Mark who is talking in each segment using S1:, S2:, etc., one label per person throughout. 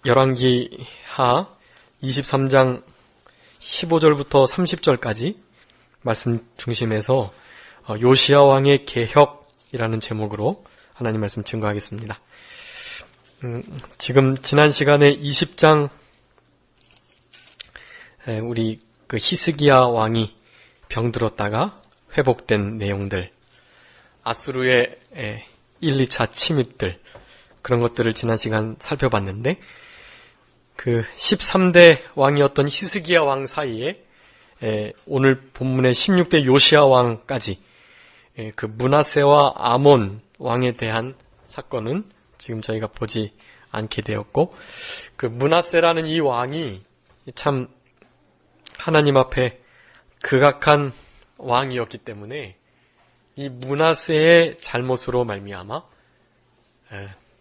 S1: 열왕기하 23장 15절부터 30절까지 말씀 중심에서 요시야 왕의 개혁이라는 제목으로 하나님 말씀 증거하겠습니다. 지금 지난 시간에 20장 우리 그 히스기야 왕이 병들었다가 회복된 내용들, 아수르의 1, 2차 침입들, 그런 것들을 지난 시간 살펴봤는데, 그 13대 왕이었던 히스기야 왕 사이에 오늘 본문의 16대 요시야 왕까지 그 므낫세와 아몬 왕에 대한 사건은 지금 저희가 보지 않게 되었고, 그 므낫세라는 이 왕이 참 하나님 앞에 극악한 왕이었기 때문에 이 므낫세의 잘못으로 말미암아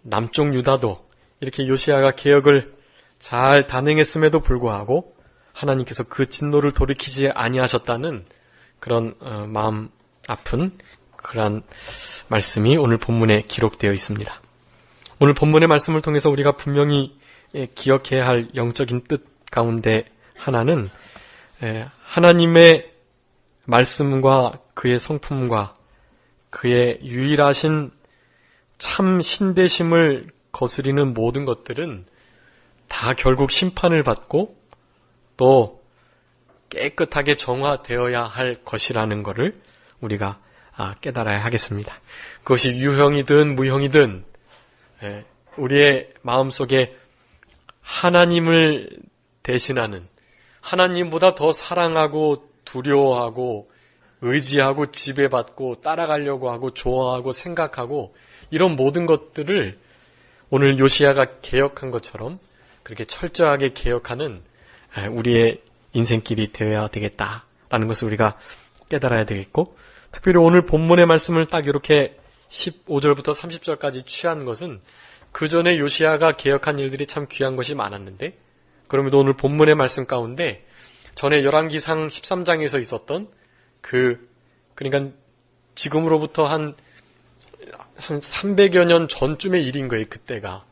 S1: 남쪽 유다도 이렇게 요시야가 개혁을 잘 단행했음에도 불구하고 하나님께서 그 진노를 돌이키지 아니하셨다는 그런 마음 아픈 그런 말씀이 오늘 본문에 기록되어 있습니다. 오늘 본문의 말씀을 통해서 우리가 분명히 기억해야 할 영적인 뜻 가운데 하나는 하나님의 말씀과 그의 성품과 그의 유일하신 참 신대심을 거스리는 모든 것들은 다 결국 심판을 받고 또 깨끗하게 정화되어야 할 것이라는 것을 우리가 깨달아야 하겠습니다. 그것이 유형이든 무형이든 우리의 마음속에 하나님을 대신하는, 하나님보다 더 사랑하고 두려워하고 의지하고 지배받고 따라가려고 하고 좋아하고 생각하고 이런 모든 것들을 오늘 요시야가 개혁한 것처럼 그렇게 철저하게 개혁하는 우리의 인생길이 되어야 되겠다라는 것을 우리가 깨달아야 되겠고, 특별히 오늘 본문의 말씀을 딱 이렇게 15절부터 30절까지 취한 것은 그 전에 요시야가 개혁한 일들이 참 귀한 것이 많았는데, 그럼에도 오늘 본문의 말씀 가운데 전에 열왕기상 13장에서 있었던 그러니까 지금으로부터 한 300여 년 전쯤의 일인 거예요, 그때가.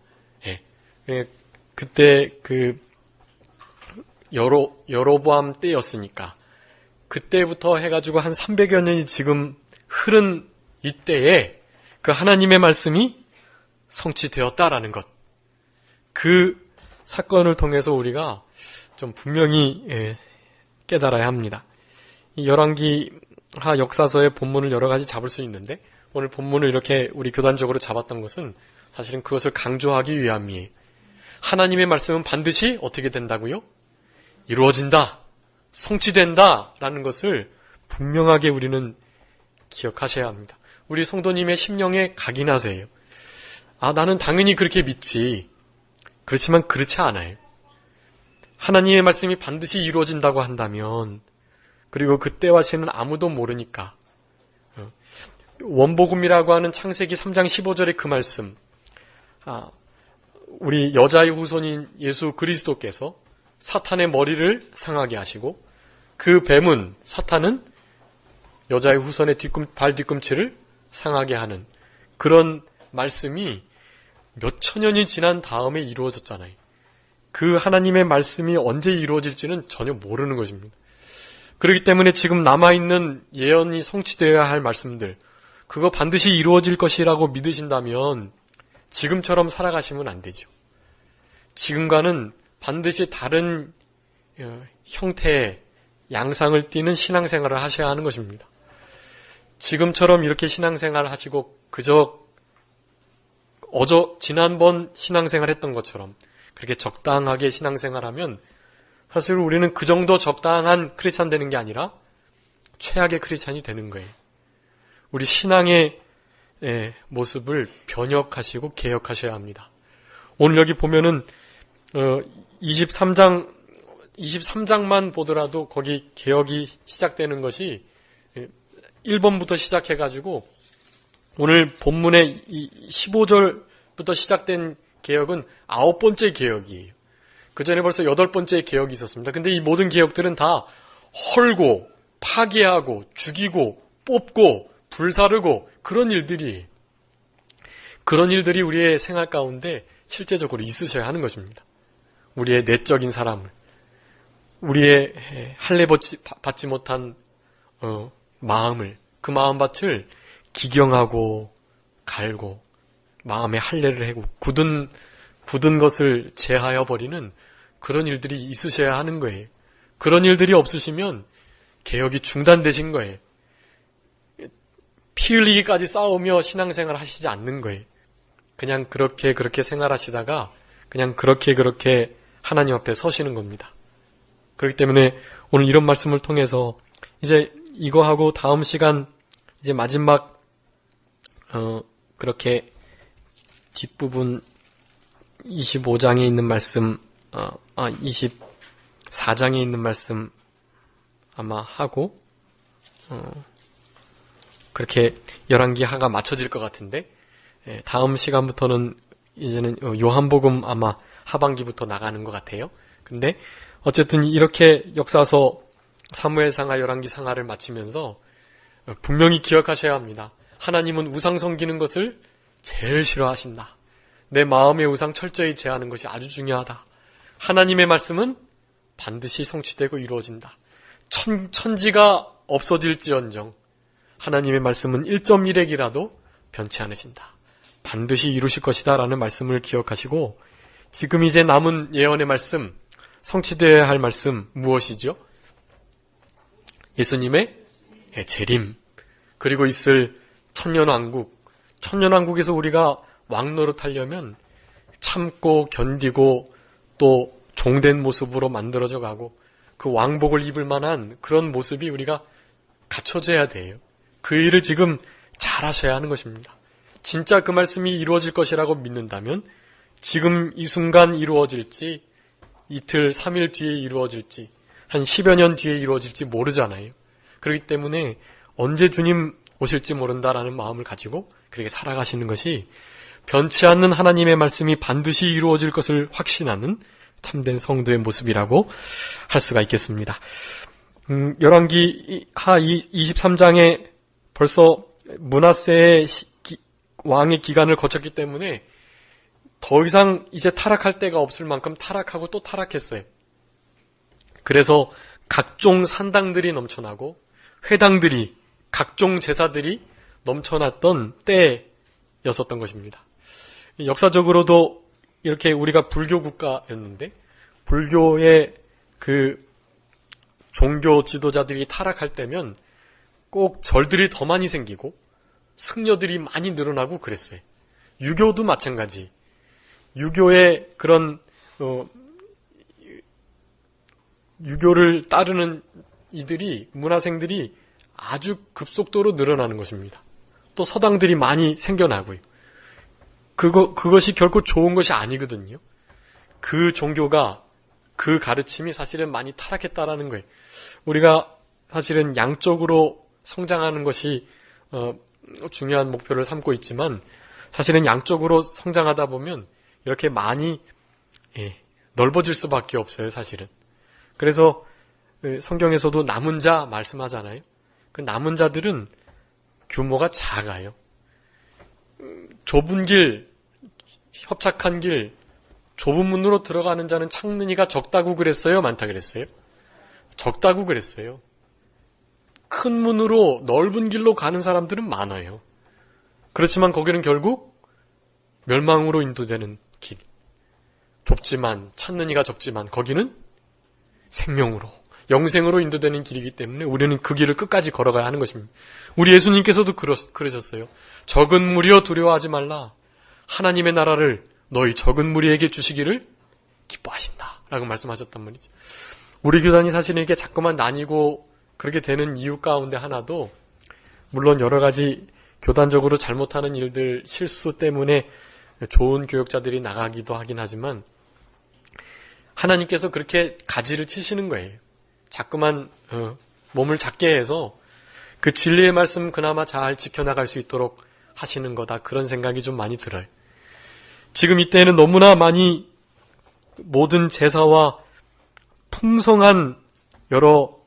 S1: 그때 여로보암 때였으니까. 그때부터 해가지고 한 300여 년이 지금 흐른 이때에 그 하나님의 말씀이 성취되었다라는 것. 그 사건을 통해서 우리가 좀 분명히 깨달아야 합니다. 이 열왕기하 역사서의 본문을 여러 가지 잡을 수 있는데, 오늘 본문을 이렇게 우리 교단적으로 잡았던 것은 사실은 그것을 강조하기 위함이에요. 하나님의 말씀은 반드시 어떻게 된다고요? 이루어진다, 성취된다 라는 것을 분명하게 우리는 기억하셔야 합니다. 우리 성도님의 심령에 각인하세요. 나는 당연히 그렇게 믿지. 그렇지만 그렇지 않아요. 하나님의 말씀이 반드시 이루어진다고 한다면, 그리고 그때와 시는 아무도 모르니까, 원복음이라고 하는 창세기 3장 15절의 그 말씀, 우리 여자의 후손인 예수 그리스도께서 사탄의 머리를 상하게 하시고, 그 뱀은, 사탄은 여자의 후손의 발 뒤꿈치를 상하게 하는 그런 말씀이 몇 천년이 지난 다음에 이루어졌잖아요. 그 하나님의 말씀이 언제 이루어질지는 전혀 모르는 것입니다. 그렇기 때문에 지금 남아있는 예언이 성취되어야 할 말씀들, 그거 반드시 이루어질 것이라고 믿으신다면 지금처럼 살아가시면 안 되죠. 지금과는 반드시 다른 형태의 양상을 띠는 신앙생활을 하셔야 하는 것입니다. 지금처럼 이렇게 신앙생활을 하시고 그저 지난번 신앙생활 했던 것처럼 그렇게 적당하게 신앙생활하면 사실 우리는 그 정도 적당한 크리스찬 되는 게 아니라 최악의 크리스찬이 되는 거예요. 우리 신앙의 모습을 변혁하시고 개혁하셔야 합니다. 오늘 여기 보면은 23장만 보더라도 거기 개혁이 시작되는 것이 1번부터 시작해가지고 오늘 본문의 15절부터 시작된 개혁은 9번째 개혁이에요. 그 전에 벌써 8번째 개혁이 있었습니다. 근데 이 모든 개혁들은 다 헐고 파괴하고 죽이고 뽑고 불사르고 그런 일들이 우리의 생활 가운데 실제적으로 있으셔야 하는 것입니다. 우리의 내적인 사람을, 우리의 할례 받지 못한 마음을, 그 마음밭을 기경하고 갈고 마음에 할례를 하고 굳은 것을 제하여 버리는 그런 일들이 있으셔야 하는 거예요. 그런 일들이 없으시면 개혁이 중단되신 거예요. 피 흘리기까지 싸우며 신앙생활 하시지 않는 거예요. 그냥 그렇게 생활하시다가 그냥 그렇게 하나님 앞에 서시는 겁니다. 그렇기 때문에 오늘 이런 말씀을 통해서 이제 이거하고 다음 시간 이제 마지막 그렇게 뒷부분 25장에 있는 말씀 24장에 있는 말씀 아마 하고 그렇게 열왕기하가 맞춰질 것 같은데 다음 시간부터는 이제는 요한복음 아마 하반기부터 나가는 것 같아요. 근데 어쨌든 이렇게 역사서 사무엘상하 열왕기상하를 마치면서 분명히 기억하셔야 합니다. 하나님은 우상 섬기는 것을 제일 싫어하신다. 내 마음의 우상 철저히 제하는 것이 아주 중요하다. 하나님의 말씀은 반드시 성취되고 이루어진다. 천지가 없어질지언정 하나님의 말씀은 1.1핵이라도 변치 않으신다. 반드시 이루실 것이다 라는 말씀을 기억하시고 지금 이제 남은 예언의 말씀, 성취되어야 할 말씀 무엇이죠? 예수님의 재림, 그리고 있을 천년왕국. 천년왕국에서 우리가 왕노릇하려면 참고 견디고 또 종된 모습으로 만들어져 가고 그 왕복을 입을 만한 그런 모습이 우리가 갖춰져야 돼요. 그 일을 지금 잘 하셔야 하는 것입니다. 진짜 그 말씀이 이루어질 것이라고 믿는다면 지금 이 순간 이루어질지 이틀, 3일 뒤에 이루어질지 한 10여 년 뒤에 이루어질지 모르잖아요. 그렇기 때문에 언제 주님 오실지 모른다라는 마음을 가지고 그렇게 살아가시는 것이 변치 않는 하나님의 말씀이 반드시 이루어질 것을 확신하는 참된 성도의 모습이라고 할 수가 있겠습니다. 열왕기 하 23장에 벌써 므낫세의 왕의 기간을 거쳤기 때문에 더 이상 이제 타락할 데가 없을 만큼 타락하고 또 타락했어요. 그래서 각종 산당들이 넘쳐나고 회당들이, 각종 제사들이 넘쳐났던 때였었던 것입니다. 역사적으로도 이렇게 우리가 불교 국가였는데 불교의 그 종교 지도자들이 타락할 때면 꼭 절들이 더 많이 생기고 승려들이 많이 늘어나고 그랬어요. 유교도 마찬가지. 유교의 그런 유교를 따르는 이들이, 문화생들이 아주 급속도로 늘어나는 것입니다. 또 서당들이 많이 생겨나고요. 그것이 결코 좋은 것이 아니거든요. 그 종교가, 그 가르침이 사실은 많이 타락했다라는 거예요. 우리가 사실은 양쪽으로 성장하는 것이 중요한 목표를 삼고 있지만 사실은 양쪽으로 성장하다 보면 이렇게 많이 넓어질 수밖에 없어요, 사실은. 그래서 성경에서도 남은 자 말씀하잖아요. 그 남은 자들은 규모가 작아요. 좁은 길, 협착한 길, 좁은 문으로 들어가는 자는 찾는 이가 적다고 그랬어요? 많다 그랬어요? 적다고 그랬어요. 큰 문으로 넓은 길로 가는 사람들은 많아요. 그렇지만 거기는 결국 멸망으로 인도되는 길. 좁지만, 찾는 이가 적지만 거기는 생명으로, 영생으로 인도되는 길이기 때문에 우리는 그 길을 끝까지 걸어가야 하는 것입니다. 우리 예수님께서도 그러셨어요. 적은 무리여 두려워하지 말라. 하나님의 나라를 너희 적은 무리에게 주시기를 기뻐하신다. 라고 말씀하셨단 말이죠. 우리 교단이 사실은 이게 자꾸만 나뉘고 그렇게 되는 이유 가운데 하나도 물론 여러 가지 교단적으로 잘못하는 일들, 실수 때문에 좋은 교역자들이 나가기도 하긴 하지만 하나님께서 그렇게 가지를 치시는 거예요. 자꾸만 몸을 작게 해서 그 진리의 말씀 그나마 잘 지켜나갈 수 있도록 하시는 거다. 그런 생각이 좀 많이 들어요. 지금 이때에는 너무나 많이 모든 제사와 풍성한 여러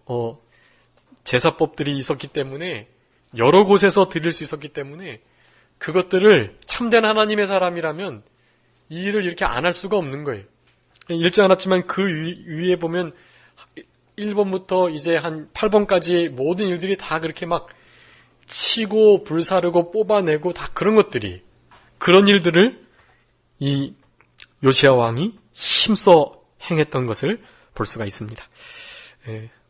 S1: 제사법들이 있었기 때문에 여러 곳에서 드릴 수 있었기 때문에 그것들을 참된 하나님의 사람이라면 이 일을 이렇게 안 할 수가 없는 거예요. 읽지 않았지만 그 위에 보면 1번부터 이제 한 8번까지 모든 일들이 다 그렇게 막 치고 불사르고 뽑아내고 다 그런 것들이, 그런 일들을 이 요시야 왕이 힘써 행했던 것을 볼 수가 있습니다.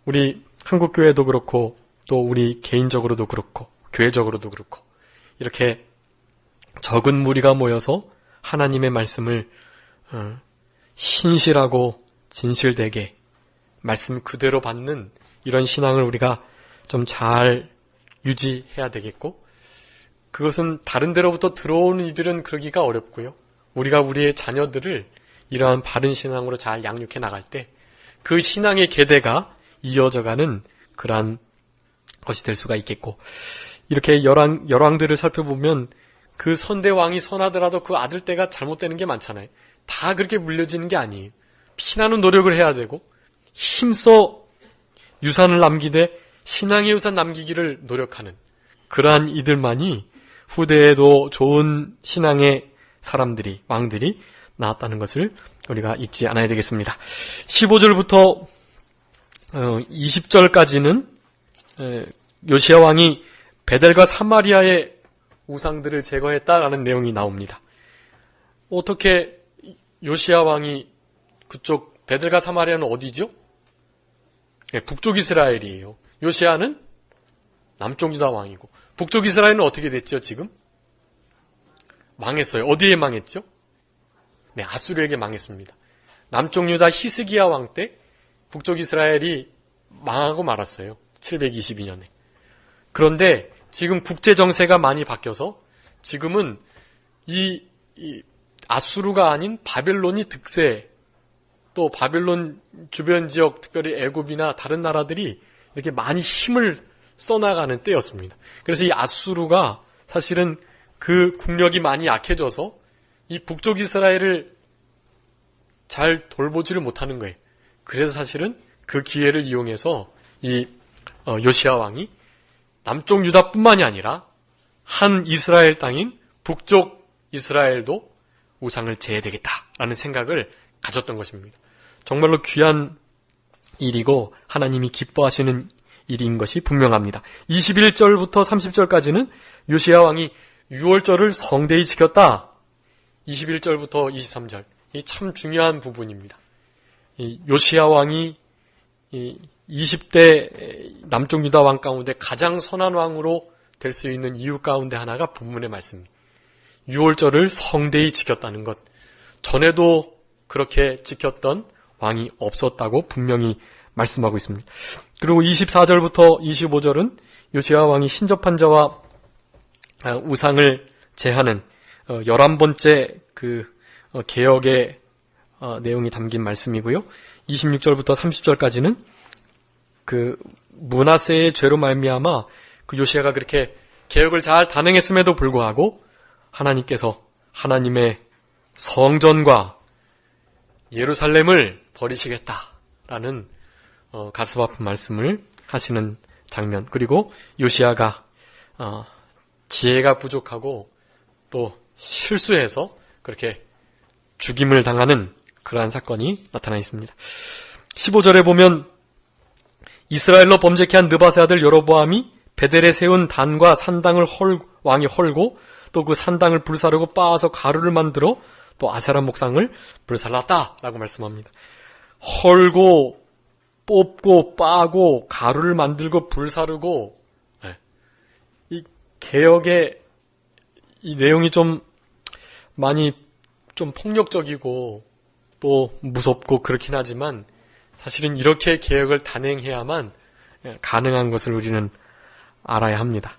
S1: 우리 한국교회도 그렇고 또 우리 개인적으로도 그렇고 교회적으로도 그렇고 이렇게 적은 무리가 모여서 하나님의 말씀을 신실하고 진실되게 말씀 그대로 받는 이런 신앙을 우리가 좀 잘 유지해야 되겠고, 그것은 다른 데로부터 들어오는 이들은 그러기가 어렵고요. 우리가 우리의 자녀들을 이러한 바른 신앙으로 잘 양육해 나갈 때 그 신앙의 계대가 이어져가는 그러한 것이 될 수가 있겠고, 이렇게 열왕들을 살펴보면 그 선대왕이 선하더라도 그 아들 때가 잘못되는 게 많잖아요. 다 그렇게 물려지는 게 아니에요. 피나는 노력을 해야 되고 힘써 유산을 남기되 신앙의 유산 남기기를 노력하는 그러한 이들만이 후대에도 좋은 신앙의 사람들이, 왕들이 나왔다는 것을 우리가 잊지 않아야 되겠습니다. 15절부터 20절까지는 요시야 왕이 베델과 사마리아의 우상들을 제거했다라는 내용이 나옵니다. 어떻게 요시야 왕이, 그쪽 베델과 사마리아는 어디죠? 네, 북쪽 이스라엘이에요. 요시야는 남쪽 유다 왕이고, 북쪽 이스라엘은 어떻게 됐죠, 지금? 망했어요. 어디에 망했죠? 네, 아수르에게 망했습니다. 남쪽 유다 히스기야 왕 때 북쪽 이스라엘이 망하고 말았어요. 722년에. 그런데 지금 국제 정세가 많이 바뀌어서 지금은 이 아수르가 아닌 바벨론이 득세, 또 바벨론 주변 지역, 특별히 애굽이나 다른 나라들이 이렇게 많이 힘을 써나가는 때였습니다. 그래서 이 아수르가 사실은 그 국력이 많이 약해져서 이 북쪽 이스라엘을 잘 돌보지를 못하는 거예요. 그래서 사실은 그 기회를 이용해서 이 요시야 왕이 남쪽 유다뿐만이 아니라 한 이스라엘 땅인 북쪽 이스라엘도 우상을 제해되겠다라는 생각을 가졌던 것입니다. 정말로 귀한 일이고 하나님이 기뻐하시는 일인 것이 분명합니다. 21절부터 30절까지는 요시야 왕이 유월절을 성대히 지켰다. 21절부터 23절. 이 참 중요한 부분입니다. 이 요시야 왕이 20대 남쪽 유다 왕 가운데 가장 선한 왕으로 될 수 있는 이유 가운데 하나가 본문의 말씀입니다. 유월절을 성대히 지켰다는 것. 전에도 그렇게 지켰던 왕이 없었다고 분명히 말씀하고 있습니다. 그리고 24절부터 25절은 요시야 왕이 신접한 자와 우상을 제하는 11번째 그 개혁의 내용이 담긴 말씀이고요. 26절부터 30절까지는 그 므낫세의 죄로 말미암아 그 요시야가 그렇게 개혁을 잘 단행했음에도 불구하고 하나님께서 하나님의 성전과 예루살렘을 버리시겠다라는 가슴 아픈 말씀을 하시는 장면. 그리고 요시야가 지혜가 부족하고 또 실수해서 그렇게 죽임을 당하는 그러한 사건이 나타나 있습니다. 15절에 보면 이스라엘로 범죄케 한 느바세 아들 여로보암이 베델에 세운 단과 산당을 왕이 헐고 또 그 산당을 불사르고 빻아서 가루를 만들어 또 아세라 목상을 불살랐다라고 말씀합니다. 헐고 뽑고 빠고 가루를 만들고 불사르고, 이 개혁의 이 내용이 좀 많이 좀 폭력적이고 또 무섭고 그렇긴 하지만 사실은 이렇게 개혁을 단행해야만 가능한 것을 우리는 알아야 합니다.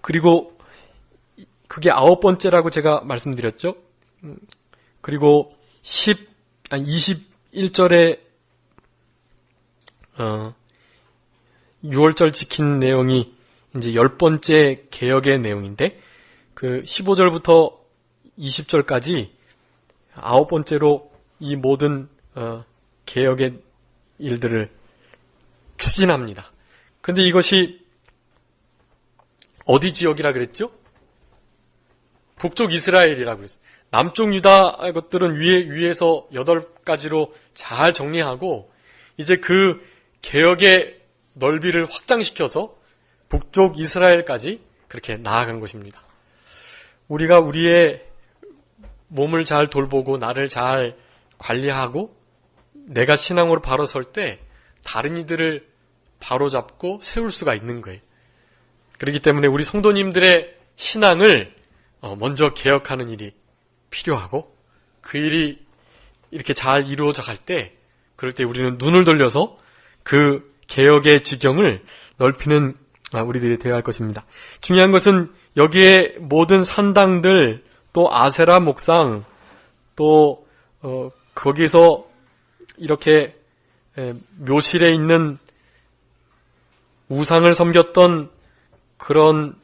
S1: 그리고 그게 9번째라고 제가 말씀드렸죠. 그리고 21절에 6월절 지킨 내용이 이제 10번째 개혁의 내용인데, 그 15절부터 20절까지 9번째로 이 모든 개혁의 일들을 추진합니다. 근데 이것이 어디 지역이라 그랬죠? 북쪽 이스라엘이라고 그랬어요. 남쪽 유다 것들은 위에서 8가지로 잘 정리하고 이제 그 개혁의 넓이를 확장시켜서 북쪽 이스라엘까지 그렇게 나아간 것입니다. 우리가 우리의 몸을 잘 돌보고 나를 잘 관리하고 내가 신앙으로 바로 설 때 다른 이들을 바로잡고 세울 수가 있는 거예요. 그렇기 때문에 우리 성도님들의 신앙을 먼저 개혁하는 일이 필요하고 그 일이 이렇게 잘 이루어져 갈 때 그럴 때 우리는 눈을 돌려서 그 개혁의 지경을 넓히는 우리들이 되어야 할 것입니다. 중요한 것은 여기에 모든 산당들 또 아세라 목상 또 거기서 이렇게 묘실에 있는 우상을 섬겼던 그런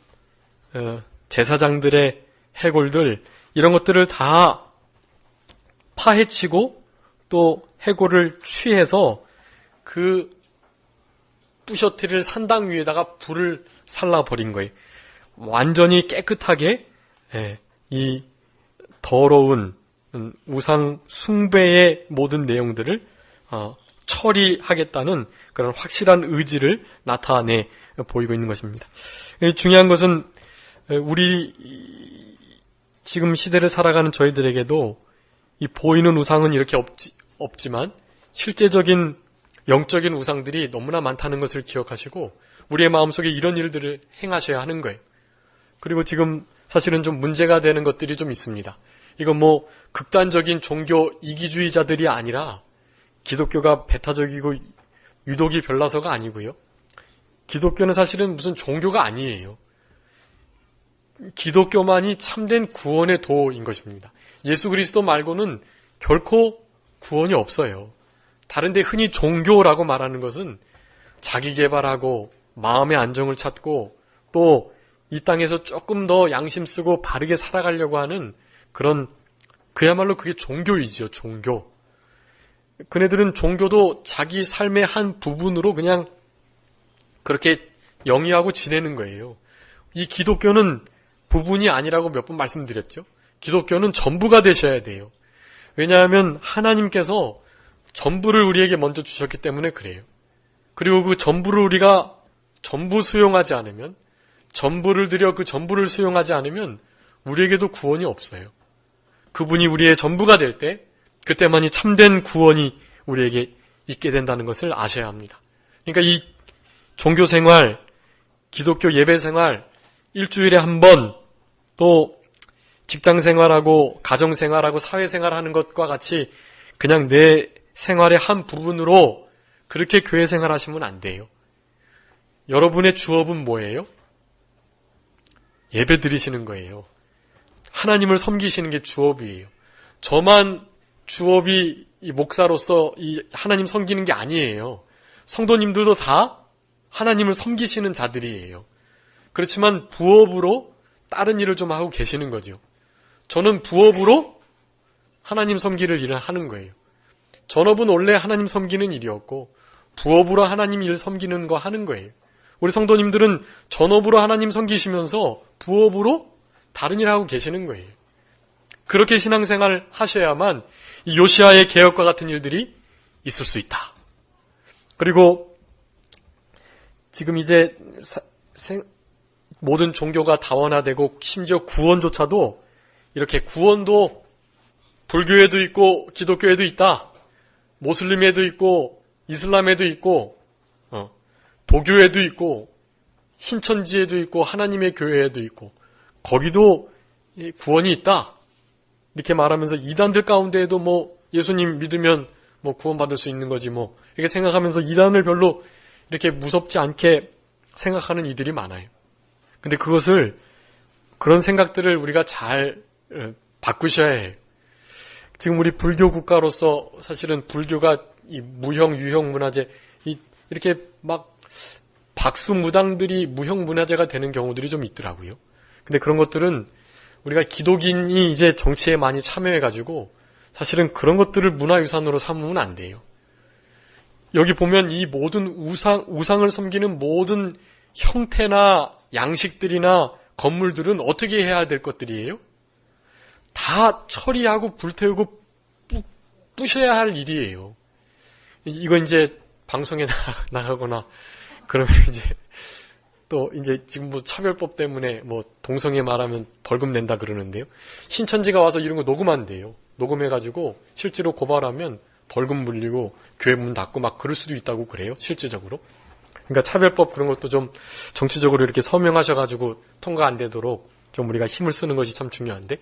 S1: 제사장들의 해골들 이런 것들을 다 파헤치고 또 해골을 취해서 그 부셔뜨릴 산당 위에다가 불을 살라버린 거예요. 완전히 깨끗하게 이 더러운 우상 숭배의 모든 내용들을 처리하겠다는 그런 확실한 의지를 나타내 보이고 있는 것입니다. 중요한 것은 우리 지금 시대를 살아가는 저희들에게도 이 보이는 우상은 이렇게 없지만 실제적인 영적인 우상들이 너무나 많다는 것을 기억하시고 우리의 마음속에 이런 일들을 행하셔야 하는 거예요. 그리고 지금 사실은 좀 문제가 되는 것들이 좀 있습니다. 이건 뭐 극단적인 종교 이기주의자들이 아니라 기독교가 배타적이고 유독이 별나서가 아니고요. 기독교는 사실은 무슨 종교가 아니에요. 기독교만이 참된 구원의 도인 것입니다. 예수 그리스도 말고는 결코 구원이 없어요. 다른데 흔히 종교라고 말하는 것은 자기 개발하고 마음의 안정을 찾고 또 이 땅에서 조금 더 양심 쓰고 바르게 살아가려고 하는 그런 그야말로 그게 종교이지요. 종교. 그네들은 종교도 자기 삶의 한 부분으로 그냥 그렇게 영위하고 지내는 거예요. 이 기독교는 부분이 아니라고 몇 번 말씀드렸죠. 기독교는 전부가 되셔야 돼요. 왜냐하면 하나님께서 전부를 우리에게 먼저 주셨기 때문에 그래요. 그리고 그 전부를 우리가 전부 수용하지 않으면 전부를 들여 그 전부를 수용하지 않으면 우리에게도 구원이 없어요. 그분이 우리의 전부가 될 때 그때만이 참된 구원이 우리에게 있게 된다는 것을 아셔야 합니다. 그러니까 이 종교생활, 기독교 예배생활 일주일에 한 번 또 직장생활하고 가정생활하고 사회생활하는 것과 같이 그냥 내 생활의 한 부분으로 그렇게 교회생활 하시면 안 돼요. 여러분의 주업은 뭐예요? 예배 드리시는 거예요. 하나님을 섬기시는 게 주업이에요. 저만 주업이 이 목사로서 이 하나님 섬기는 게 아니에요. 성도님들도 다 하나님을 섬기시는 자들이에요. 그렇지만 부업으로 다른 일을 좀 하고 계시는 거죠. 저는 부업으로 하나님 섬기를 일을 하는 거예요. 전업은 원래 하나님 섬기는 일이었고 부업으로 하나님 일 섬기는 거 하는 거예요. 우리 성도님들은 전업으로 하나님 섬기시면서 부업으로 다른 일 하고 계시는 거예요. 그렇게 신앙생활을 하셔야만 이 요시아의 개혁과 같은 일들이 있을 수 있다. 그리고 지금 이제 모든 종교가 다원화되고 심지어 구원조차도 이렇게 구원도 불교에도 있고 기독교에도 있다. 모슬림에도 있고 이슬람에도 있고 도교에도 있고 신천지에도 있고 하나님의 교회에도 있고 거기도 구원이 있다. 이렇게 말하면서 이단들 가운데에도 뭐 예수님 믿으면 뭐 구원받을 수 있는 거지 뭐 이렇게 생각하면서 이단을 별로 이렇게 무섭지 않게 생각하는 이들이 많아요. 근데 그런 생각들을 우리가 잘 바꾸셔야 해요. 지금 우리 불교 국가로서 사실은 불교가 이 무형, 유형 문화재, 이렇게 막 박수무당들이 무형 문화재가 되는 경우들이 좀 있더라고요. 근데 그런 것들은 우리가 기독인이 이제 정치에 많이 참여해가지고 사실은 그런 것들을 문화유산으로 삼으면 안 돼요. 여기 보면 이 모든 우상을 섬기는 모든 형태나 양식들이나 건물들은 어떻게 해야 될 것들이에요? 다 처리하고 불태우고 부셔야 할 일이에요. 이거 이제 방송에 나가거나 그러면 이제 또 이제 지금 뭐 차별법 때문에 뭐 동성애 말하면 벌금 낸다 그러는데요. 신천지가 와서 이런 거 녹음한대요. 녹음해가지고 실제로 고발하면 벌금 물리고 교회 문 닫고 막 그럴 수도 있다고 그래요. 실제적으로. 그러니까 차별법 그런 것도 좀 정치적으로 이렇게 서명하셔가지고 통과 안 되도록 좀 우리가 힘을 쓰는 것이 참 중요한데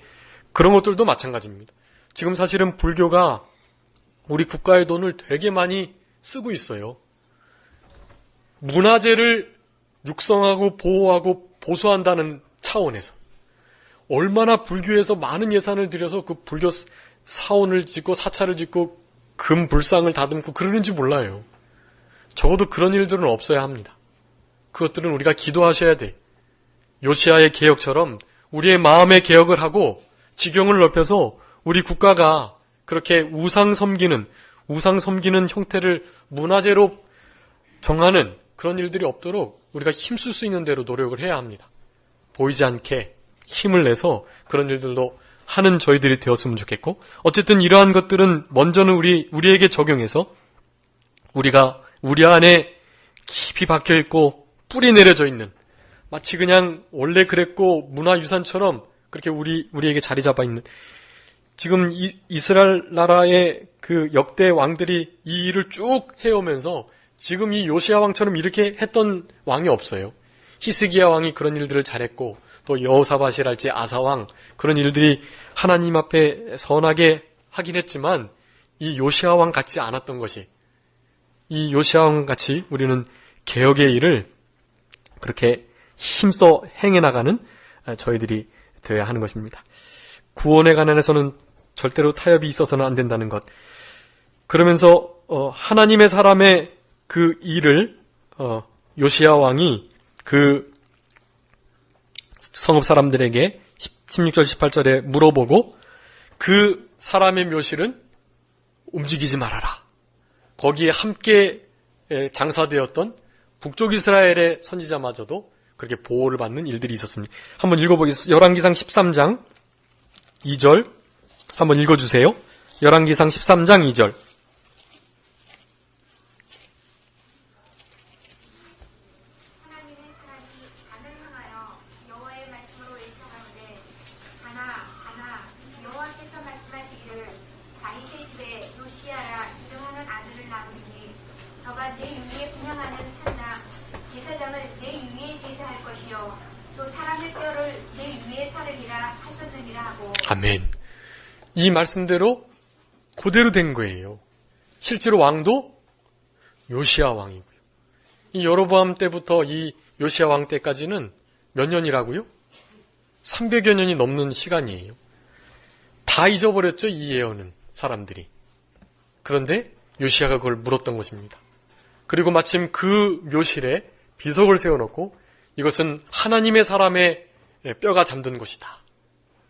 S1: 그런 것들도 마찬가지입니다. 지금 사실은 불교가 우리 국가의 돈을 되게 많이 쓰고 있어요. 문화재를 육성하고 보호하고 보수한다는 차원에서 얼마나 불교에서 많은 예산을 들여서 그 불교 사원을 짓고 사찰을 짓고 금불상을 다듬고 그러는지 몰라요. 적어도 그런 일들은 없어야 합니다. 그것들은 우리가 기도하셔야 돼. 요시야의 개혁처럼 우리의 마음의 개혁을 하고 지경을 넓혀서 우리 국가가 그렇게 우상 섬기는 형태를 문화재로 정하는 그런 일들이 없도록 우리가 힘쓸 수 있는 대로 노력을 해야 합니다. 보이지 않게 힘을 내서 그런 일들도 하는 저희들이 되었으면 좋겠고 어쨌든 이러한 것들은 먼저는 우리에게 적용해서 우리가 우리 안에 깊이 박혀있고 뿌리 내려져 있는 마치 그냥 원래 그랬고 문화유산처럼 그렇게 우리에게 자리 잡아 있는 지금 이스라엘 나라의 그 역대 왕들이 이 일을 쭉 해오면서 지금 이 요시야 왕처럼 이렇게 했던 왕이 없어요. 히스기야 왕이 그런 일들을 잘했고 또 여호사밧이랄지 아사 왕 그런 일들이 하나님 앞에 선하게 하긴 했지만 이 요시야 왕 같지 않았던 것이 이 요시야 왕 같이 우리는 개혁의 일을 그렇게 힘써 행해나가는 저희들이 되어야 하는 것입니다. 구원에 관해서는 절대로 타협이 있어서는 안 된다는 것. 그러면서 하나님의 사람의 그 일을 요시야 왕이 그 성읍 사람들에게 16절 18절에 물어보고 그 사람의 묘실은 움직이지 말아라. 거기에 함께 장사되었던 북쪽 이스라엘의 선지자마저도 그렇게 보호를 받는 일들이 있었습니다. 한번 읽어보겠습니다. 열왕기상 13장 2절 한번 읽어주세요. 열왕기상 13장 2절 아멘. 이 말씀대로 그대로 된 거예요. 실제로 왕도 요시야 왕이고요. 이 여로보암 때부터 이 요시야 왕 때까지는 몇 년이라고요? 300여 년이 넘는 시간이에요. 다 잊어버렸죠, 이 예언은 사람들이. 그런데 요시야가 그걸 물었던 것입니다. 그리고 마침 그 묘실에 비석을 세워놓고 이것은 하나님의 사람의 뼈가 잠든 곳이다.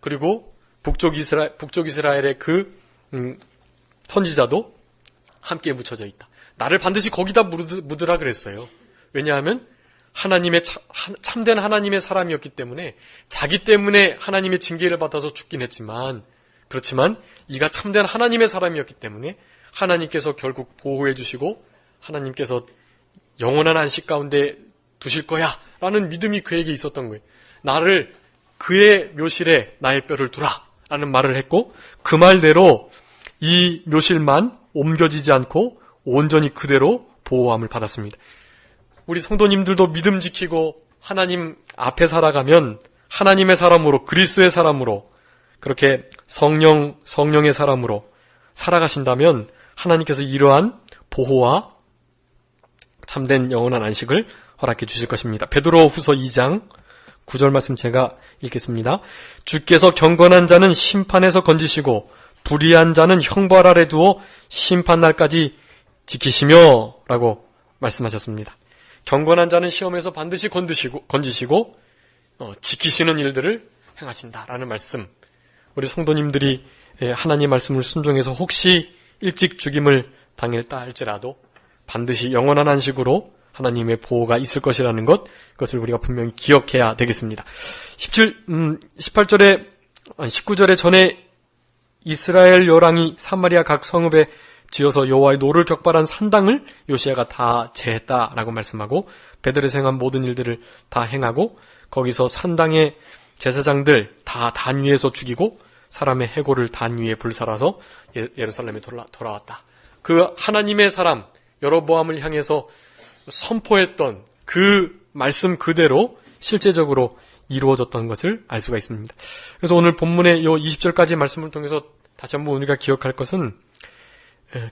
S1: 그리고 북쪽 이스라엘의 그 선지자도 함께 묻혀져 있다. 나를 반드시 거기다 묻으라 그랬어요. 왜냐하면 참된 하나님의 사람이었기 때문에 자기 때문에 하나님의 징계를 받아서 죽긴 했지만 그렇지만 이가 참된 하나님의 사람이었기 때문에 하나님께서 결국 보호해 주시고 하나님께서 영원한 안식 가운데 두실 거야 라는 믿음이 그에게 있었던 거예요. 나를 그의 묘실에 나의 뼈를 두라 라는 말을 했고 그 말대로 이 묘실만 옮겨지지 않고 온전히 그대로 보호함을 받았습니다. 우리 성도님들도 믿음 지키고 하나님 앞에 살아가면 하나님의 사람으로 그리스도의 사람으로 그렇게 성령의 사람으로 살아가신다면 하나님께서 이러한 보호와 참된 영원한 안식을 허락해 주실 것입니다. 베드로 후서 2장 9절 말씀 제가 읽겠습니다. 주께서 경건한 자는 심판에서 건지시고 불의한 자는 형벌 아래 두어 심판날까지 지키시며 라고 말씀하셨습니다. 경건한 자는 시험에서 반드시 건지시고 지키시는 일들을 행하신다라는 말씀. 우리 성도님들이 하나님 말씀을 순종해서 혹시 일찍 죽임을 당했다 할지라도 반드시 영원한 안식으로 하나님의 보호가 있을 것이라는 것, 그것을 우리가 분명히 기억해야 되겠습니다. 18절에 19절에 전에 이스라엘 여랑이 사마리아 각 성읍에 지어서 여호와의 노를 격발한 산당을 요시야가 다 제했다라고 말씀하고 베델에서 행한 모든 일들을 다 행하고 거기서 산당의 제사장들 다 단 위에서 죽이고 사람의 해골을 단 위에 불살아서 예루살렘에 돌아왔다. 그 하나님의 사람 여로보암을 향해서 선포했던 그 말씀 그대로 실제적으로 이루어졌던 것을 알 수가 있습니다. 그래서 오늘 본문의 요 20절까지 말씀을 통해서 다시 한번 우리가 기억할 것은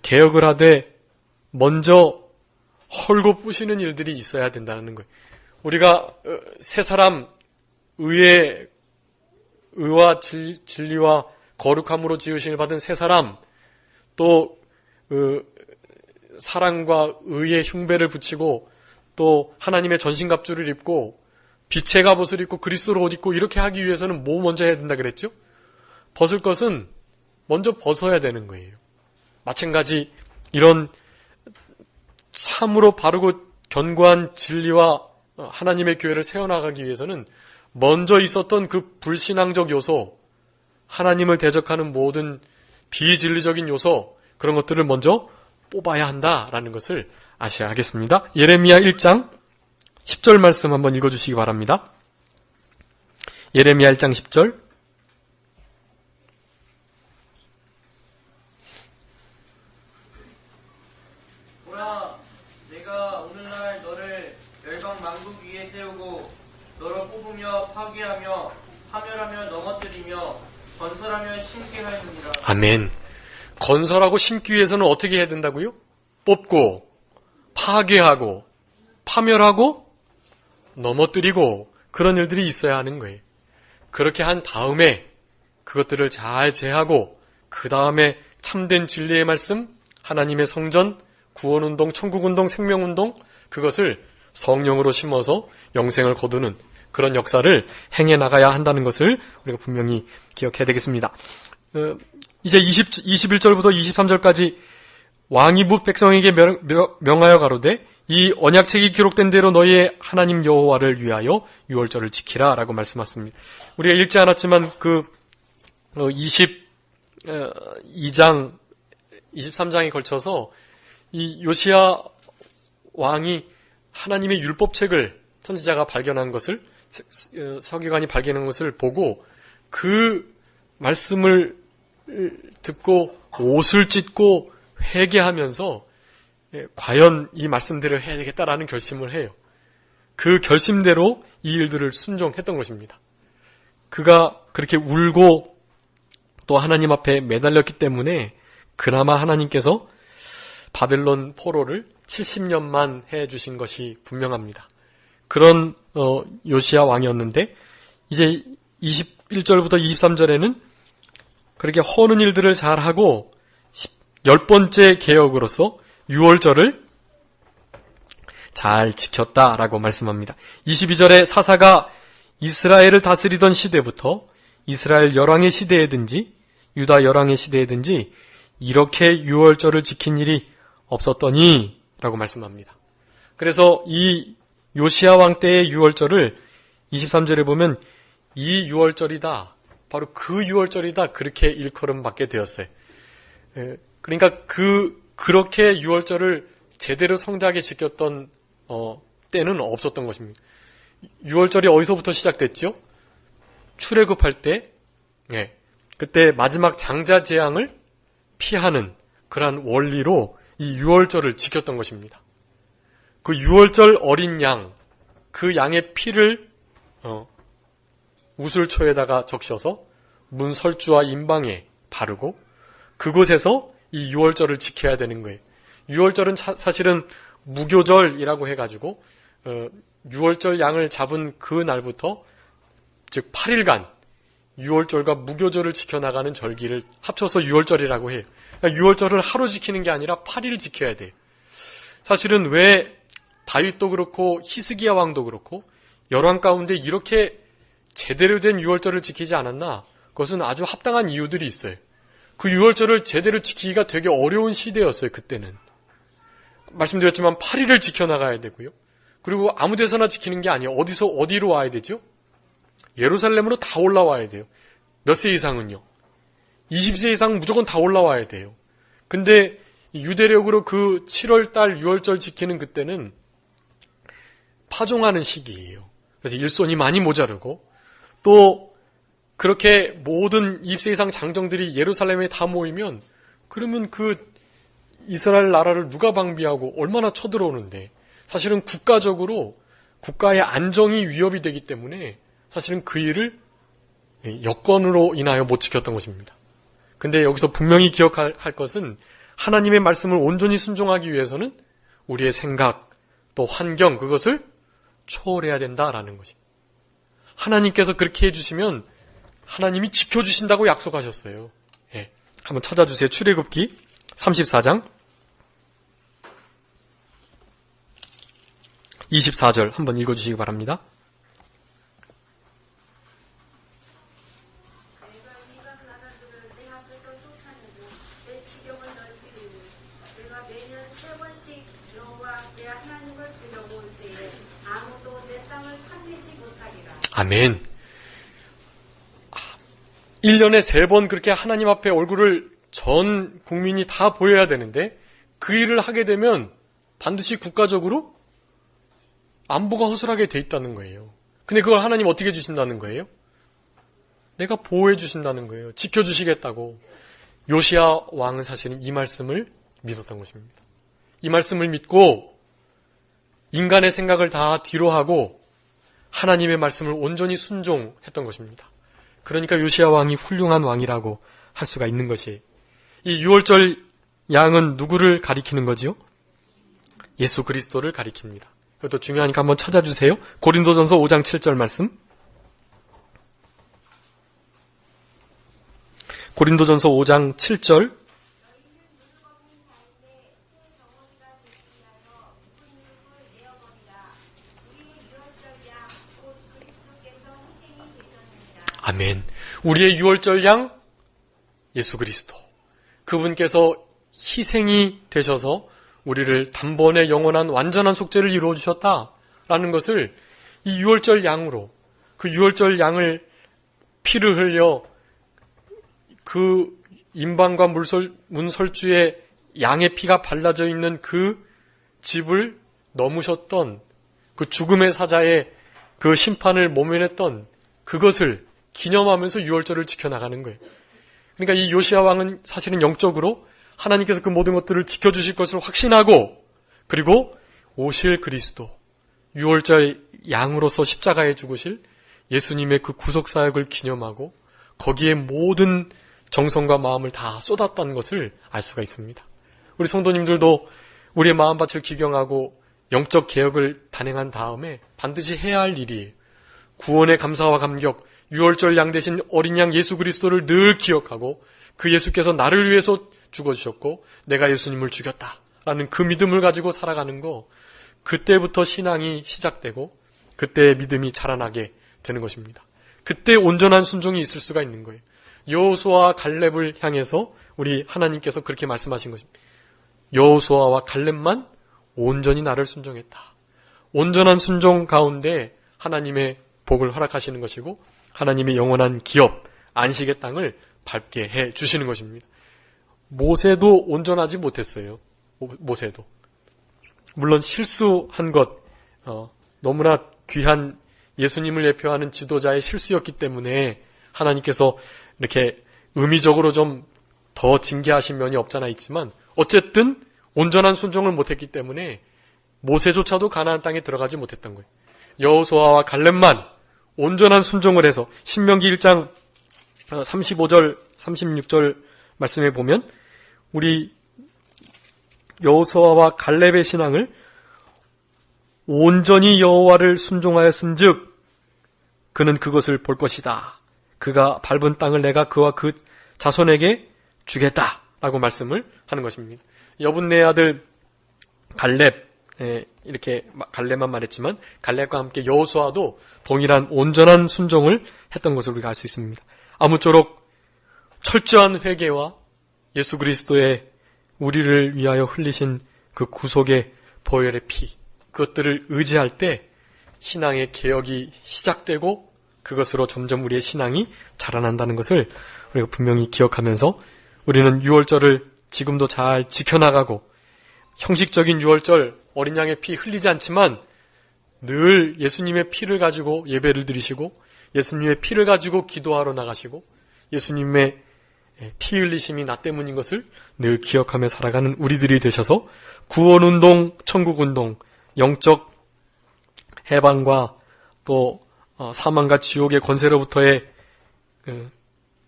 S1: 개혁을 하되 먼저 헐고 부시는 일들이 있어야 된다는 거예요. 우리가 새 사람 의와 진리와 거룩함으로 지으심을 받은 새 사람, 또 사랑과 의의 흉배를 붙이고 또 하나님의 전신갑주를 입고 빛의 갑옷을 입고 그리스도로 옷 입고 이렇게 하기 위해서는 뭐 먼저 해야 된다 그랬죠? 벗을 것은 먼저 벗어야 되는 거예요. 마찬가지 이런 참으로 바르고 견고한 진리와 하나님의 교회를 세워나가기 위해서는 먼저 있었던 그 불신앙적 요소, 하나님을 대적하는 모든 비진리적인 요소, 그런 것들을 먼저 뽑아야 한다라는 것을 아셔야 하겠습니다. 예레미야 1장 10절 말씀 한번 읽어주시기 바랍니다. 예레미야 1장 10절.
S2: 보라, 내가 오늘날 너를 열방 만국 위에 세우고 너를 뽑으며 파괴하며 파멸하며 넘어뜨리며 건설하며 심게 하였느니라.
S1: 아멘. 건설하고 심기 위해서는 어떻게 해야 된다고요? 뽑고 파괴하고 파멸하고 넘어뜨리고 그런 일들이 있어야 하는 거예요. 그렇게 한 다음에 그것들을 잘 제하고 그 다음에 참된 진리의 말씀, 하나님의 성전, 구원운동, 천국운동, 생명운동, 그것을 성령으로 심어서 영생을 거두는 그런 역사를 행해 나가야 한다는 것을 우리가 분명히 기억해야 되겠습니다. 이제 21절부터 23절까지 왕이 뭇 백성에게 명하여 가로되 이 언약책이 기록된 대로 너희의 하나님 여호와를 위하여 유월절을 지키라 라고 말씀하셨습니다. 우리가 읽지 않았지만 그 22장 23장에 걸쳐서 이 요시야 왕이 하나님의 율법책을 선지자가 발견한 것을 서기관이 발견한 것을 보고 그 말씀을 듣고 옷을 찢고 회개하면서 과연 이 말씀대로 해야 되겠다라는 결심을 해요. 그 결심대로 이 일들을 순종했던 것입니다. 그가 그렇게 울고 또 하나님 앞에 매달렸기 때문에 그나마 하나님께서 바벨론 포로를 70년만 해주신 것이 분명합니다. 그런 요시야 왕이었는데 이제 21절부터 23절에는 그렇게 허는 일들을 잘하고 10번째 개혁으로서 유월절을 잘 지켰다라고 말씀합니다. 22절에 사사가 이스라엘을 다스리던 시대부터 이스라엘 열왕의 시대에든지 유다 열왕의 시대에든지 이렇게 유월절을 지킨 일이 없었더니 라고 말씀합니다. 그래서 이 요시야 왕 때의 유월절을 23절에 보면 이 유월절이다, 바로 그 유월절이다, 그렇게 일컬음 받게 되었어요. 그러니까 그렇게 유월절을 제대로 성대하게 지켰던 때는 없었던 것입니다. 유월절이 어디서부터 시작됐죠? 출애굽할 때, 그때 마지막 장자 재앙을 피하는 그러한 원리로 이 유월절을 지켰던 것입니다. 그 유월절 어린 양, 그 양의 피를 우슬초에다가 적셔서 문 설주와 임방에 바르고 그곳에서 이 유월절을 지켜야 되는 거예요. 유월절은 사실은 무교절이라고 해가지고 유월절 양을 잡은 그 날부터 즉 8일간 유월절과 무교절을 지켜나가는 절기를 합쳐서 유월절이라고 해요. 그러니까 유월절을 하루 지키는 게 아니라 8일 지켜야 돼요. 사실은 왜 다윗도 그렇고 히스기야 왕도 그렇고 열왕 가운데 이렇게 제대로 된 유월절을 지키지 않았나? 그것은 아주 합당한 이유들이 있어요. 그 유월절을 제대로 지키기가 되게 어려운 시대였어요. 그때는. 말씀드렸지만 8일을 지켜나가야 되고요. 그리고 아무 데서나 지키는 게 아니에요. 어디로 와야 되죠? 예루살렘으로 다 올라와야 돼요. 몇 세 이상은요? 20세 이상 무조건 다 올라와야 돼요. 근데 유대력으로 그 7월달 유월절 지키는 그때는 파종하는 시기예요. 그래서 일손이 많이 모자르고 또 그렇게 모든 20세 이상 장정들이 예루살렘에 다 모이면 그러면 그 이스라엘 나라를 누가 방비하고 얼마나 쳐들어오는데 사실은 국가적으로 국가의 안정이 위협이 되기 때문에 사실은 그 일을 여건으로 인하여 못 지켰던 것입니다. 근데 여기서 분명히 기억할 것은 하나님의 말씀을 온전히 순종하기 위해서는 우리의 생각 또 환경 그것을 초월해야 된다라는 것입니다. 하나님께서 그렇게 해주시면 하나님이 지켜주신다고 약속하셨어요. 예. 한번 찾아주세요. 출애굽기 34장 24절 한번 읽어주시기 바랍니다. 아멘. 1년에 3번 그렇게 하나님 앞에 얼굴을 전 국민이 다 보여야 되는데 그 일을 하게 되면 반드시 국가적으로 안보가 허술하게 돼 있다는 거예요. 근데 그걸 하나님 어떻게 해주신다는 거예요? 내가 보호해 주신다는 거예요. 지켜주시겠다고. 요시야 왕은 사실은 이 말씀을 믿었던 것입니다. 이 말씀을 믿고 인간의 생각을 다 뒤로하고 하나님의 말씀을 온전히 순종했던 것입니다. 그러니까 요시야 왕이 훌륭한 왕이라고 할 수가 있는 것이에요. 이 유월절 양은 누구를 가리키는 거지요? 예수 그리스도를 가리킵니다. 이것도 중요하니까 한번 찾아주세요. 고린도전서 5장 7절 말씀. 고린도전서 5장 7절. 아멘. 우리의 유월절 양 예수 그리스도. 그분께서 희생이 되셔서 우리를 단번에 영원한 완전한 속죄를 이루어 주셨다라는 것을 이 유월절 양으로 그 유월절 양을 피를 흘려 그 임방과 문설주에 양의 피가 발라져 있는 그 집을 넘으셨던 그 죽음의 사자의 그 심판을 모면했던 그것을 기념하면서 유월절을 지켜나가는 거예요. 그러니까 이 요시야 왕은 사실은 영적으로 하나님께서 그 모든 것들을 지켜주실 것을 확신하고 그리고 오실 그리스도, 유월절 양으로서 십자가에 죽으실 예수님의 그 구속사역을 기념하고 거기에 모든 정성과 마음을 다 쏟았다는 것을 알 수가 있습니다. 우리 성도님들도 우리의 마음밭을 기경하고 영적 개혁을 단행한 다음에 반드시 해야 할 일이에요. 구원의 감사와 감격, 유월절 양 대신 어린 양 예수 그리스도를 늘 기억하고 그 예수께서 나를 위해서 죽어주셨고 내가 예수님을 죽였다라는 그 믿음을 가지고 살아가는 거, 그때부터 신앙이 시작되고 그때 믿음이 자라나게 되는 것입니다. 그때 온전한 순종이 있을 수가 있는 거예요. 여호수아와 갈렙을 향해서 우리 하나님께서 그렇게 말씀하신 것입니다. 여호수아와 갈렙만 온전히 나를 순종했다. 온전한 순종 가운데 하나님의 복을 허락하시는 것이고 하나님의 영원한 기업, 안식의 땅을 밟게 해 주시는 것입니다. 모세도 온전하지 못했어요. 모세도. 물론 실수한 것, 너무나 귀한 예수님을 예표하는 지도자의 실수였기 때문에 하나님께서 이렇게 의미적으로 좀 더 징계하신 면이 없잖아 있지만 어쨌든 온전한 순종을 못했기 때문에 모세조차도 가나안 땅에 들어가지 못했던 거예요. 여호수아와 갈렙만 온전한 순종을 해서 신명기 1장 35절 36절 말씀에 보면 우리 여호수아와 갈렙의 신앙을 온전히 여호와를 순종하였은즉 그는 그것을 볼 것이다. 그가 밟은 땅을 내가 그와 그 자손에게 주겠다라고 말씀을 하는 것입니다. 여분네 아들 갈렙, 이렇게 갈렙만 말했지만 갈렙과 함께 여호수아도 동일한 온전한 순종을 했던 것을 우리가 알 수 있습니다. 아무쪼록 철저한 회개와 예수 그리스도의 우리를 위하여 흘리신 그 구속의 보혈의 피, 그것들을 의지할 때 신앙의 개혁이 시작되고 그것으로 점점 우리의 신앙이 자라난다는 것을 우리가 분명히 기억하면서 우리는 유월절을 지금도 잘 지켜나가고 형식적인 유월절 어린 양의 피 흘리지 않지만 늘 예수님의 피를 가지고 예배를 드리시고 예수님의 피를 가지고 기도하러 나가시고 예수님의 피 흘리심이 나 때문인 것을 늘 기억하며 살아가는 우리들이 되셔서 구원운동, 천국운동, 영적 해방과 또 사망과 지옥의 권세로부터의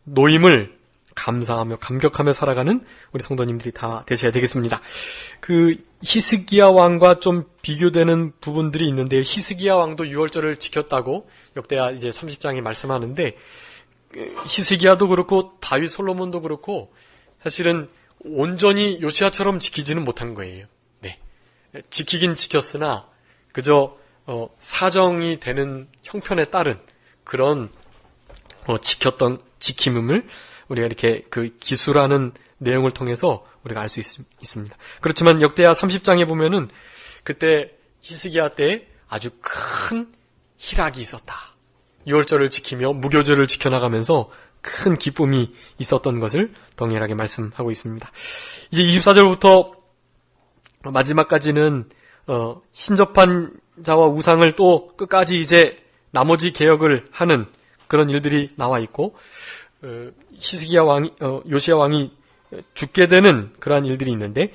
S1: 노임을 감사하며 감격하며 살아가는 우리 성도님들이 다 되셔야 되겠습니다. 그 히스기야 왕과 좀 비교되는 부분들이 있는데요. 히스기야 왕도 유월절을 지켰다고 역대하 이제 30장에 말씀하는데 히스기야도 그렇고 다윗 솔로몬도 그렇고 사실은 온전히 요시야처럼 지키지는 못한 거예요. 네. 지키긴 지켰으나 그저 사정이 되는 형편에 따른 그런 지켰던 지킴음을 우리가 이렇게 그 기술하는 내용을 통해서 우리가 알 수 있습니다. 그렇지만 역대하 30장에 보면은 그때 히스기야 때 아주 큰 희락이 있었다. 유월절을 지키며 무교절을 지켜나가면서 큰 기쁨이 있었던 것을 동일하게 말씀하고 있습니다. 이제 24절부터 마지막까지는 신접한 자와 우상을 또 끝까지 이제 나머지 개혁을 하는 그런 일들이 나와 있고 히스기야 왕이 요시야 왕이 죽게 되는 그러한 일들이 있는데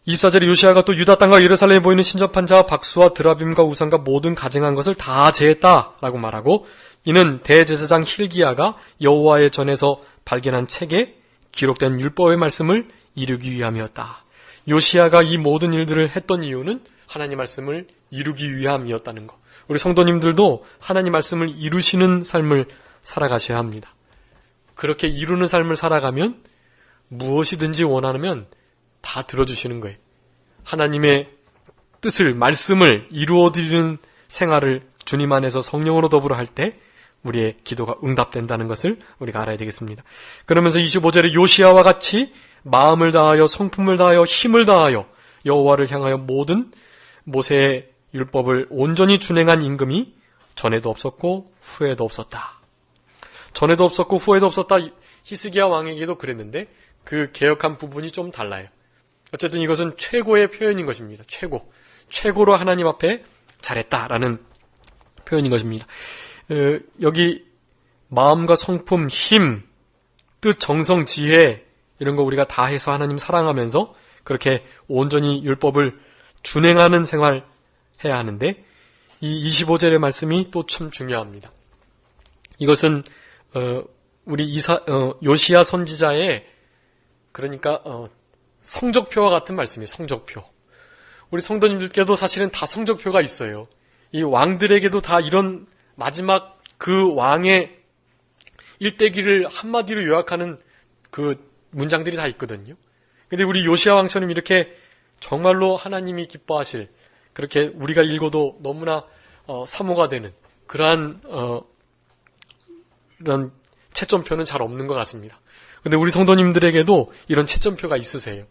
S1: 24절에 요시야가 또 유다 땅과 예루살렘에 보이는 신접한 자와 박수와 드라빔과 우상과 모든 가증한 것을 다 제했다라고 말하고 이는 대제사장 힐기야가 여호와의 전에서 발견한 책에 기록된 율법의 말씀을 이루기 위함이었다. 요시야가 이 모든 일들을 했던 이유는 하나님 말씀을 이루기 위함이었다는 것. 우리 성도님들도 하나님 말씀을 이루시는 삶을 살아가셔야 합니다. 그렇게 이루는 삶을 살아가면 무엇이든지 원하면 다 들어주시는 거예요. 하나님의 뜻을, 말씀을 이루어드리는 생활을 주님 안에서 성령으로 더불어 할 때 우리의 기도가 응답된다는 것을 우리가 알아야 되겠습니다. 그러면서 25절에 요시야와 같이 마음을 다하여 성품을 다하여 힘을 다하여 여호와를 향하여 모든 모세의 율법을 온전히 준행한 임금이 전에도 없었고 후에도 없었다. 전에도 없었고 후에도 없었다. 히스기야 왕에게도 그랬는데 그 개혁한 부분이 좀 달라요. 어쨌든 이것은 최고의 표현인 것입니다. 최고로 하나님 앞에 잘했다라는 표현인 것입니다. 여기 마음과 성품, 힘, 뜻, 정성, 지혜 이런 거 우리가 다 해서 하나님 사랑하면서 그렇게 온전히 율법을 준행하는 생활 해야 하는데 이 25절의 말씀이 또 참 중요합니다. 이것은 우리 요시야 선지자의 그러니까 성적표와 같은 말씀이에요. 성적표. 우리 성도님들께도 사실은 다 성적표가 있어요. 이 왕들에게도 다 이런 마지막 그 왕의 일대기를 한마디로 요약하는 그 문장들이 다 있거든요. 근데 우리 요시야 왕처럼 이렇게 정말로 하나님이 기뻐하실 그렇게 우리가 읽어도 너무나 사모가 되는 그러한 이런 채점표는 잘 없는 것 같습니다. 근데 우리 성도님들에게도 이런 채점표가 있으세요.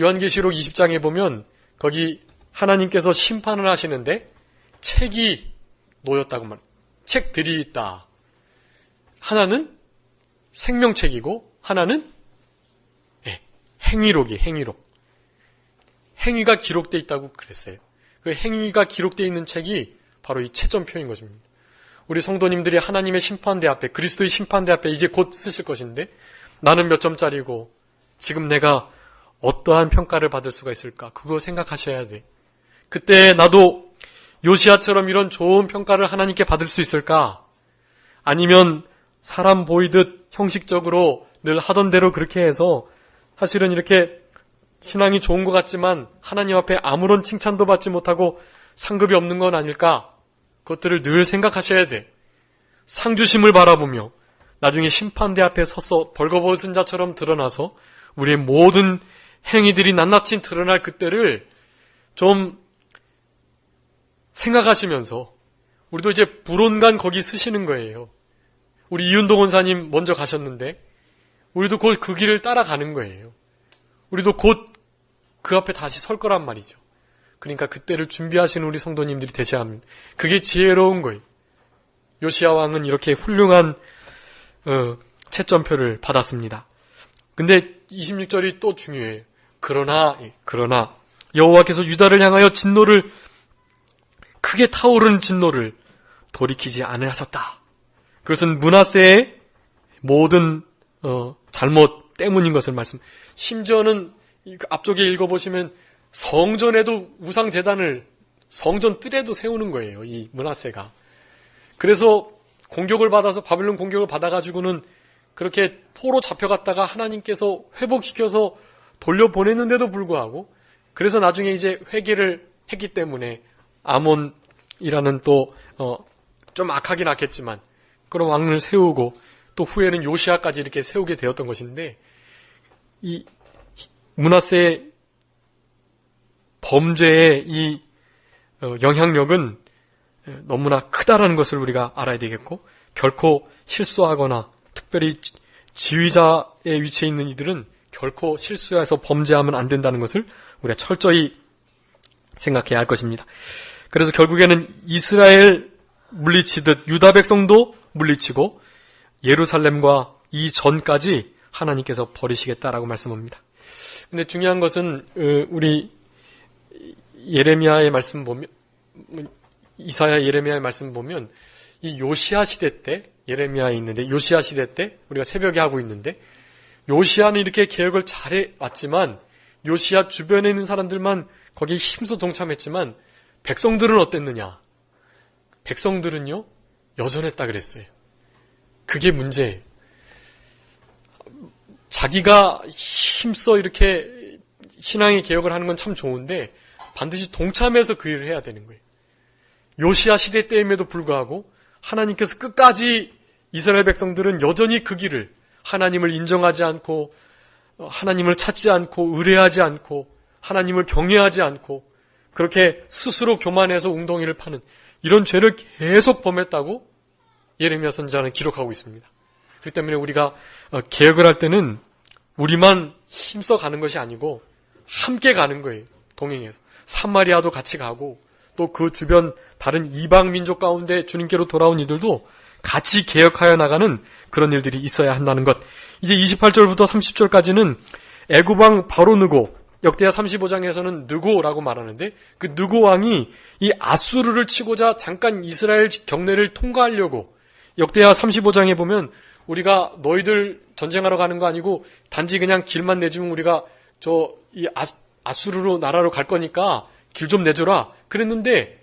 S1: 요한계시록 20장에 보면 거기 하나님께서 심판을 하시는데 책이 놓였다고 말해요. 책들이 있다. 하나는 생명책이고 하나는 행위록. 행위가 기록되어 있다고 그랬어요. 그 행위가 기록되어 있는 책이 바로 이 채점표인 것입니다. 우리 성도님들이 하나님의 심판대 앞에 그리스도의 심판대 앞에 이제 곧 쓰실 것인데 나는 몇 점짜리고 지금 내가 어떠한 평가를 받을 수가 있을까? 그거 생각하셔야 돼. 그때 나도 요시야처럼 이런 좋은 평가를 하나님께 받을 수 있을까? 아니면 사람 보이듯 형식적으로 늘 하던 대로 그렇게 해서 사실은 이렇게 신앙이 좋은 것 같지만 하나님 앞에 아무런 칭찬도 받지 못하고 상급이 없는 건 아닐까? 그것들을 늘 생각하셔야 돼. 상주심을 바라보며 나중에 심판대 앞에 서서 벌거벗은 자처럼 드러나서 우리의 모든 행위들이 낱낱이 드러날 그때를 좀 생각하시면서 우리도 이제 불온간 거기 쓰시는 거예요. 우리 이윤동 원사님 먼저 가셨는데 우리도 곧 그 길을 따라가는 거예요. 우리도 곧 그 앞에 다시 설 거란 말이죠. 그러니까 그때를 준비하시는 우리 성도님들이 되셔야 합니다. 그게 지혜로운 거예요. 요시야 왕은 이렇게 훌륭한 채점표를 받았습니다. 근데 26절이 또 중요해요. 그러나 여호와께서 유다를 향하여 진노를 크게 타오르는 진노를 돌이키지 않으셨다. 그것은 므낫세의 모든 잘못 때문인 것을 심지어는 앞쪽에 읽어보시면 성전에도 우상 제단을 성전 뜰에도 세우는 거예요. 이 므낫세가. 그래서 공격을 받아서 바벨론 공격을 받아가지고는 그렇게 포로 잡혀갔다가 하나님께서 회복시켜서 돌려보냈는데도 불구하고 그래서 나중에 이제 회개를 했기 때문에 아몬이라는 또 좀 악하긴 악했지만 그런 왕을 세우고 또 후에는 요시아까지 이렇게 세우게 되었던 것인데 이 므낫세의 범죄의 이 영향력은 너무나 크다라는 것을 우리가 알아야 되겠고 결코 실수하거나 특별히 지휘자의 위치에 있는 이들은 결코 실수해서 범죄하면 안 된다는 것을 우리가 철저히 생각해야 할 것입니다. 그래서 결국에는 이스라엘 물리치듯 유다 백성도 물리치고 예루살렘과 이전까지 하나님께서 버리시겠다라고 말씀합니다. 근데 중요한 것은 우리 예레미야의 말씀 보면 이사야 예레미야의 말씀 보면 이 요시야 시대 때 예레미야에 있는데 요시야 시대 때 우리가 새벽에 하고 있는데 요시야는 이렇게 개혁을 잘해 왔지만 요시야 주변에 있는 사람들만 거기에 힘써 동참했지만 백성들은 어땠느냐? 백성들은요 여전했다 그랬어요. 그게 문제예요. 자기가 힘써 이렇게 신앙의 개혁을 하는 건 참 좋은데 반드시 동참해서 그 일을 해야 되는 거예요. 요시야 시대 때임에도 불구하고 하나님께서 끝까지 이스라엘 백성들은 여전히 그 길을 하나님을 인정하지 않고 하나님을 찾지 않고 의뢰하지 않고 하나님을 경외하지 않고 그렇게 스스로 교만해서 웅덩이를 파는 이런 죄를 계속 범했다고 예레미야 선지자는 기록하고 있습니다. 그렇기 때문에 우리가 개혁을 할 때는 우리만 힘써 가는 것이 아니고 함께 가는 거예요. 동행해서. 사마리아도 같이 가고 또 그 주변 다른 이방 민족 가운데 주님께로 돌아온 이들도 같이 개혁하여 나가는 그런 일들이 있어야 한다는 것. 이제 28절부터 30절까지는 애굽왕 바로 느고, 역대하 35장에서는 느고라고 말하는데 그 느고 왕이 이 아수르를 치고자 잠깐 이스라엘 경내를 통과하려고 역대하 35장에 보면 우리가 너희들 전쟁하러 가는 거 아니고 단지 그냥 길만 내주면 우리가 이 아수르로 나라로 갈 거니까 길 좀 내줘라 그랬는데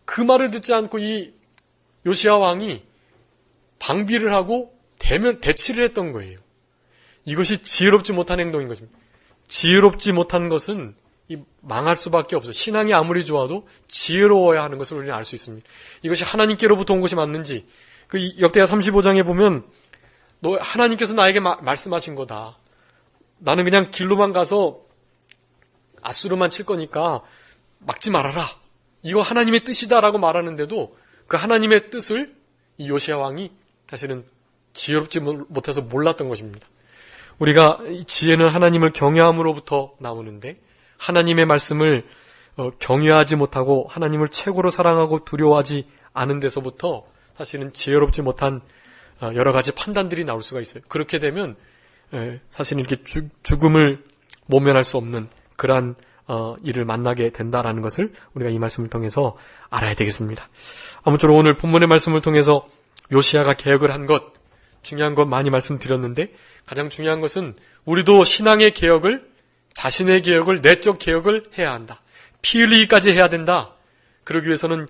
S1: 그 말을 듣지 않고 이 요시야 왕이 방비를 하고 대치를 했던 거예요. 이것이 지혜롭지 못한 행동인 것입니다. 지혜롭지 못한 것은 망할 수밖에 없어요. 신앙이 아무리 좋아도 지혜로워야 하는 것을 우리는 알 수 있습니다. 이것이 하나님께로부터 온 것이 맞는지 그 역대하 35장에 보면 너 하나님께서 나에게 말씀하신 거다. 나는 그냥 길로만 가서 아수르만 칠 거니까 막지 말아라. 이거 하나님의 뜻이다라고 말하는데도 그 하나님의 뜻을 이 요시야 왕이 사실은 지혜롭지 못해서 몰랐던 것입니다. 우리가 지혜는 하나님을 경외함으로부터 나오는데 하나님의 말씀을 경외하지 못하고 하나님을 최고로 사랑하고 두려워하지 않은 데서부터 사실은 지혜롭지 못한 여러 가지 판단들이 나올 수가 있어요. 그렇게 되면 사실은 이렇게 죽음을 모면할 수 없는 그러한 일을 만나게 된다라는 것을 우리가 이 말씀을 통해서 알아야 되겠습니다. 아무쪼록 오늘 본문의 말씀을 통해서 요시야가 개혁을 한 것, 중요한 것 많이 말씀드렸는데 가장 중요한 것은 우리도 신앙의 개혁을, 자신의 개혁을, 내적 개혁을 해야 한다. 피 흘리기까지 해야 된다. 그러기 위해서는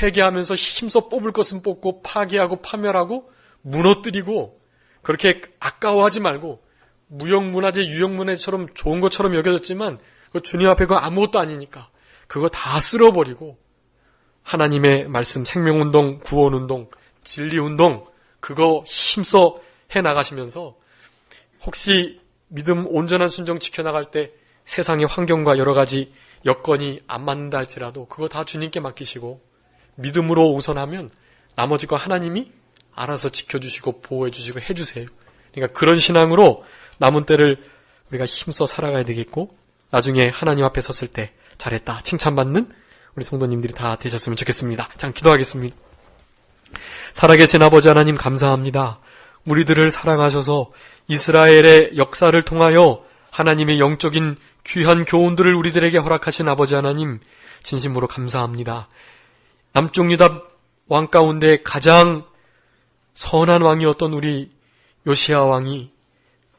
S1: 회개하면서 힘써 뽑을 것은 뽑고 파괴하고 파멸하고 무너뜨리고 그렇게 아까워하지 말고 무형문화재, 유형문화재처럼 좋은 것처럼 여겨졌지만 그 주님 앞에 그거 아무것도 아니니까 그거 다 쓸어버리고 하나님의 말씀, 생명운동, 구원운동, 진리운동 그거 힘써 해나가시면서 혹시 믿음 온전한 순종 지켜나갈 때 세상의 환경과 여러 가지 여건이 안 맞는다 할지라도 그거 다 주님께 맡기시고 믿음으로 우선하면 나머지 거 하나님이 알아서 지켜주시고 보호해주시고 해주세요. 그러니까 그런 신앙으로 남은 때를 우리가 힘써 살아가야 되겠고 나중에 하나님 앞에 섰을 때 잘했다 칭찬받는 우리 성도님들이 다 되셨으면 좋겠습니다. 자, 기도하겠습니다. 살아계신 아버지 하나님 감사합니다. 우리들을 사랑하셔서 이스라엘의 역사를 통하여 하나님의 영적인 귀한 교훈들을 우리들에게 허락하신 아버지 하나님 진심으로 감사합니다. 남쪽 유다 왕 가운데 가장 선한 왕이었던 우리 요시야 왕이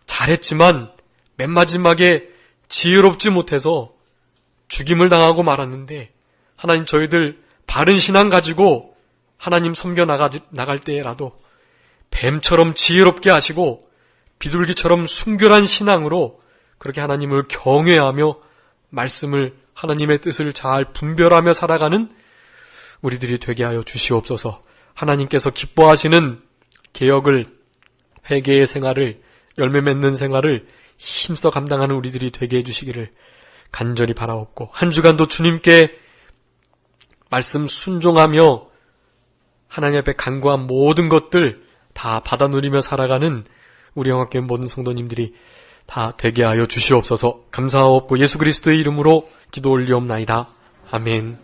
S1: 잘했지만 맨 마지막에 지혜롭지 못해서 죽임을 당하고 말았는데, 하나님 저희들 바른 신앙 가지고 하나님 섬겨 나갈 때라도 뱀처럼 지혜롭게 하시고 비둘기처럼 순결한 신앙으로 그렇게 하나님을 경외하며 말씀을, 하나님의 뜻을 잘 분별하며 살아가는 우리들이 되게 하여 주시옵소서. 하나님께서 기뻐하시는 개혁을, 회개의 생활을, 열매 맺는 생활을 힘써 감당하는 우리들이 되게 해주시기를 간절히 바라옵고, 한 주간도 주님께 말씀 순종하며 하나님 앞에 간구한 모든 것들 다 받아 누리며 살아가는 우리 영화교회 모든 성도님들이 다 되게 하여 주시옵소서. 감사하옵고 예수 그리스도의 이름으로 기도 올리옵나이다. 아멘.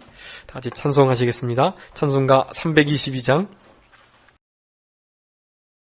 S1: 다 같이 찬송하시겠습니다. 찬송가 322장